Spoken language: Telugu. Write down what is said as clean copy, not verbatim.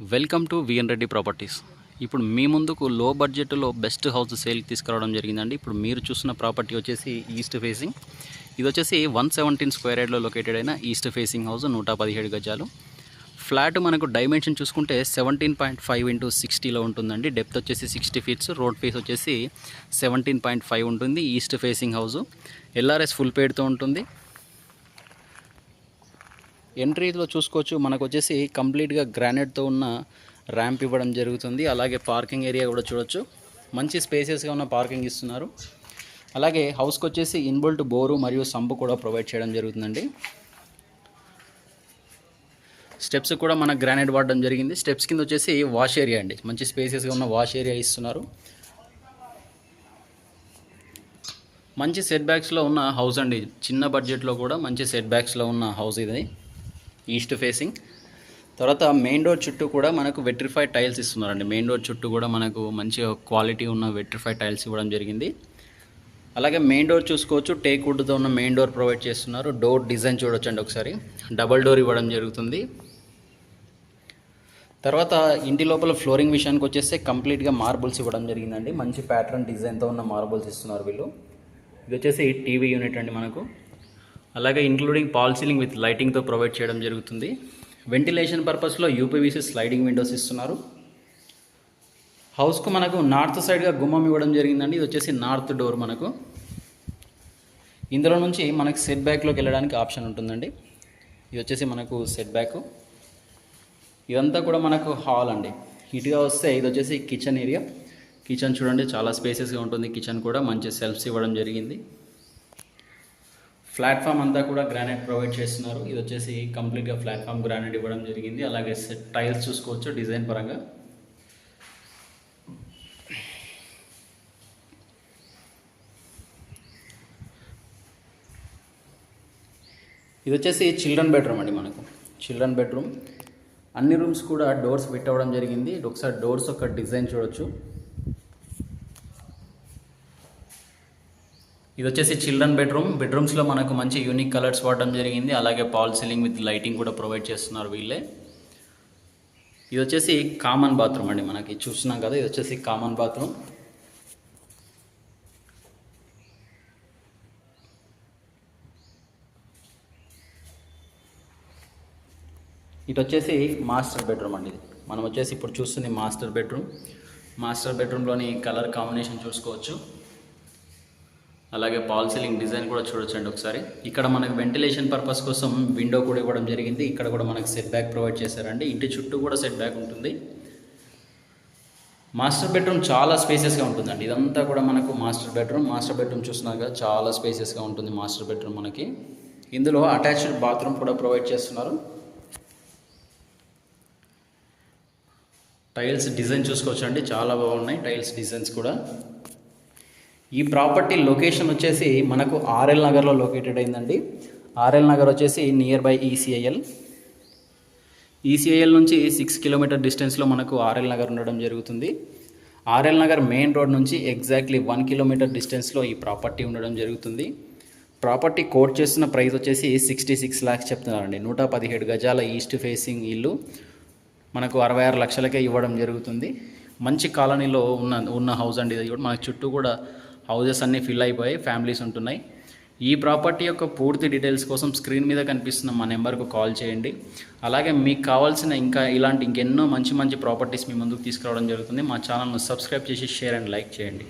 Welcome to V N Reddy properties. ఇప్పుడు మీ ముందుకు లో బడ్జెట్లో బెస్ట్ హౌస్ సేల్కి తీసుకురావడం జరిగిందండి. ఇప్పుడు మీరు చూస్తున్న ప్రాపర్టీ వచ్చేసి ఈస్ట్ ఫేసింగ్. ఇది వచ్చేసి 117 స్క్వేర్ యార్డ్లో లొకేటెడ్ అయిన ఈస్ట్ ఫేసింగ్ హౌస్, 117 గజాలు. ఫ్లాట్ మనకు డైమెన్షన్ చూసుకుంటే 17.5 × 60లో ఉంటుందండి. డెప్త్ వచ్చేసి 60 ఫీట్స్, రోడ్ ఫేస్ వచ్చేసి 17.5 ఉంటుంది. East facing house, LRS full పేడ్తో ఉంటుంది. ఎంట్రీలో చూసుకోవచ్చు, మనకు వచ్చేసి కంప్లీట్గా గ్రానైట్తో ఉన్న ర్యాంప్ ఇవ్వడం జరుగుతుంది. అలాగే పార్కింగ్ ఏరియా కూడా చూడొచ్చు, మంచి స్పేసెస్గా ఉన్న పార్కింగ్ ఇస్తున్నారు. అలాగే హౌస్కి వచ్చేసి ఇన్బుల్ట్ బోరు మరియు సంపు కూడా ప్రొవైడ్ చేయడం జరుగుతుందండి. స్టెప్స్ కూడా మన గ్రానైట్ వాడడం జరిగింది. స్టెప్స్ కింద వచ్చేసి వాష్ ఏరియా అండి, మంచి స్పేసెస్గా ఉన్న వాష్ ఏరియా ఇస్తున్నారు. మంచి సెట్ బ్యాక్స్లో ఉన్న హౌస్ అండి, చిన్న బడ్జెట్లో కూడా మంచి సెట్ బ్యాక్స్లో ఉన్న హౌస్ ఇది, ఈస్ట్ ఫేసింగ్. తర్వాత మెయిన్ డోర్ చుట్టూ కూడా మనకు వెట్రిఫైడ్ టైల్స్ ఇస్తున్నారండి. మెయిన్ డోర్ చుట్టూ కూడా మనకు మంచి క్వాలిటీ ఉన్న వెట్రిఫైడ్ టైల్స్ ఇవ్వడం జరిగింది. అలాగే మెయిన్ డోర్ చూసుకోవచ్చు, టేక్ వుడ్తో ఉన్న మెయిన్ డోర్ ప్రొవైడ్ చేస్తున్నారు. డోర్ డిజైన్ చూడొచ్చండి ఒకసారి, డబల్ డోర్ ఇవ్వడం జరుగుతుంది. తర్వాత ఇంటి లోపల ఫ్లోరింగ్ విషయానికి వచ్చేస్తే కంప్లీట్గా మార్బుల్స్ ఇవ్వడం జరిగిందండి. మంచి ప్యాటర్న్ డిజైన్తో ఉన్న మార్బుల్స్ ఇస్తున్నారు వీళ్ళు. ఇది వచ్చేసి టీవీ యూనిట్ అండి మనకు. అలాగే ఇంక్లూడింగ్ పాల్ సీలింగ్ విత్ లైటింగ్తో ప్రొవైడ్ చేయడం జరుగుతుంది. వెంటిలేషన్ పర్పస్లో యూపీవీసీ స్లైడింగ్ విండోస్ ఇస్తున్నారు. హౌస్కు మనకు నార్త్ సైడ్గా గుమ్మం ఇవ్వడం జరిగిందండి. ఇది వచ్చేసి నార్త్ డోర్ మనకు. ఇందులో నుంచి మనకు సెట్ బ్యాక్లోకి వెళ్ళడానికి ఆప్షన్ ఉంటుందండి. ఇది వచ్చేసి మనకు సెట్ బ్యాక్. ఇదంతా కూడా మనకు హాల్ అండి. ఇటుగా వస్తే ఇది వచ్చేసి కిచెన్ ఏరియా. కిచెన్ చూడండి, చాలా స్పేసెస్గా ఉంటుంది. కిచెన్ కూడా మంచి సెల్ఫ్స్ ఇవ్వడం జరిగింది. ప్లాట్ఫామ్ అంతా కూడా గ్రానైట్ ప్రొవైడ్ చేస్తున్నారు. ఇది వచ్చేసి కంప్లీట్గా ప్లాట్ఫామ్ గ్రానైట్ ఇవ్వడం జరిగింది. అలాగే టైల్స్ చూసుకోవచ్చు డిజైన్ పరంగా. ఇది వచ్చేసి చిల్డ్రన్ బెడ్రూమ్ అండి మనకు. చిల్డ్రన్ బెడ్రూమ్, అన్ని రూమ్స్ కూడా డోర్స్ ఫిట్ అవ్వడం జరిగింది. ఒకసారి డోర్స్ ఒక డిజైన్ చూడొచ్చు. ఇది వచ్చేసి చిల్డ్రన్ బెడ్రూమ్. బెడ్రూమ్స్లో మనకు మంచి యూనిక్ కలర్స్ వాడడం జరిగింది. అలాగే పాల్ సీలింగ్ విత్ లైటింగ్ కూడా ప్రొవైడ్ చేస్తున్నారు వీళ్ళే. ఇది వచ్చేసి కామన్ బాత్రూమ్ అండి మనకి, చూస్తున్నాం కదా. ఇది వచ్చేసి కామన్ బాత్రూమ్. ఇటు వచ్చేసి మాస్టర్ బెడ్రూమ్ అండి. మనం వచ్చేసి ఇప్పుడు చూస్తుంది మాస్టర్ బెడ్రూమ్. మాస్టర్ బెడ్రూమ్లోని కలర్ కాంబినేషన్ చూసుకోవచ్చు. అలాగే పాల్ సీలింగ్ డిజైన్ కూడా చూడొచ్చండి ఒకసారి. ఇక్కడ మనకు వెంటిలేషన్ పర్పస్ కోసం విండో కూడా ఇవ్వడం జరిగింది. ఇక్కడ కూడా మనకు సెట్ బ్యాక్ ప్రొవైడ్ చేశారండి. ఇంటి చుట్టూ కూడా సెట్ బ్యాక్ ఉంటుంది. మాస్టర్ బెడ్రూమ్ చాలా స్పేసెస్గా ఉంటుందండి. ఇదంతా కూడా మనకు మాస్టర్ బెడ్రూమ్. మాస్టర్ బెడ్రూమ్ చూస్తున్నాక చాలా స్పేసెస్గా ఉంటుంది మాస్టర్ బెడ్రూమ్ మనకి. ఇందులో అటాచ్డ్ బాత్రూమ్ కూడా ప్రొవైడ్ చేస్తున్నారు. టైల్స్ డిజైన్ చూసుకోవచ్చు అండి, చాలా బాగున్నాయి టైల్స్ డిజైన్స్ కూడా. ఈ ప్రాపర్టీ లొకేషన్ వచ్చేసి మనకు ఆర్ఎల్ నగర్లో లొకేటెడ్ అయిందండి. ఆర్ఎల్ నగర్ వచ్చేసి నియర్ బై ఈసీఐఎల్. ఈసీఐఎల్ నుంచి 6 కిలోమీటర్ డిస్టెన్స్లో మనకు ఆర్ఎల్ నగర్ ఉండడం జరుగుతుంది. ఆర్ఎల్ నగర్ మెయిన్ రోడ్ నుంచి ఎగ్జాక్ట్లీ 1 కిలోమీటర్ డిస్టెన్స్లో ఈ ప్రాపర్టీ ఉండడం జరుగుతుంది. ప్రాపర్టీ కోట్ చేస్తున్న ప్రైస్ వచ్చేసి 66 lakhs చెప్తున్నారండి. 117 గజాల ఈస్ట్ ఫేసింగ్ ఇల్లు మనకు 66 లక్షలకే ఇవ్వడం జరుగుతుంది. మంచి కాలనీలో ఉన్న హౌస్ అండి ఇది. మనకు చుట్టూ కూడా హౌజెస్ అన్నీ ఫిల్ అయిపోయి ఫ్యామిలీస్ ఉంటున్నాయి. ఈ ప్రాపర్టీ యొక్క పూర్తి డీటెయిల్స్ కోసం స్క్రీన్ మీద కనిపిస్తున్న మా నెంబర్కు కాల్ చేయండి. అలాగే మీకు కావాల్సిన ఇంకెన్నో మంచి ప్రాపర్టీస్ మీ ముందుకు తీసుకురావడం జరుగుతుంది. మా ఛానల్ను సబ్స్క్రైబ్ చేసి షేర్ అండ్ లైక్ చేయండి.